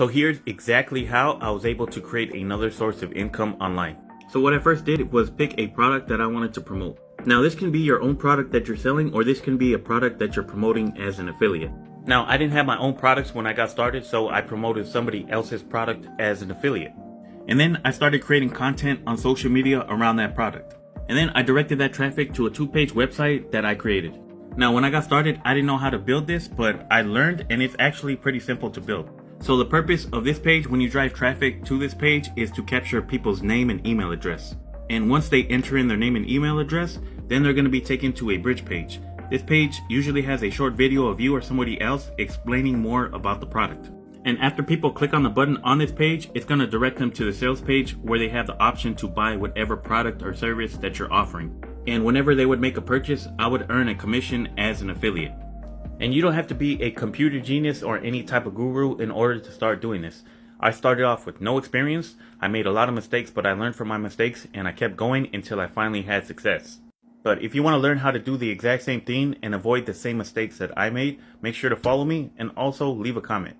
So here's exactly how I was able to create another source of income online. So what I first did was pick a product that I wanted to promote. Now this can be your own product that you're selling, or this can be a product that you're promoting as an affiliate. Now I didn't have my own products when I got started, so I promoted somebody else's product as an affiliate. And then I started creating content on social media around that product. And then I directed that traffic to a 2-page website that I created. Now when I got started, I didn't know how to build this, but I learned, and it's actually pretty simple to build. So the purpose of this page, when you drive traffic to this page, is to capture people's name and email address. And once they enter in their name and email address, then they're going to be taken to a bridge page. This page usually has a short video of you or somebody else explaining more about the product. And after people click on the button on this page, it's going to direct them to the sales page where they have the option to buy whatever product or service that you're offering. And whenever they would make a purchase, I would earn a commission as an affiliate. And you don't have to be a computer genius or any type of guru in order to start doing this. I started off with no experience. I made a lot of mistakes, but I learned from my mistakes and I kept going until I finally had success. But if you want to learn how to do the exact same thing and avoid the same mistakes that I made, make sure to follow me and also leave a comment.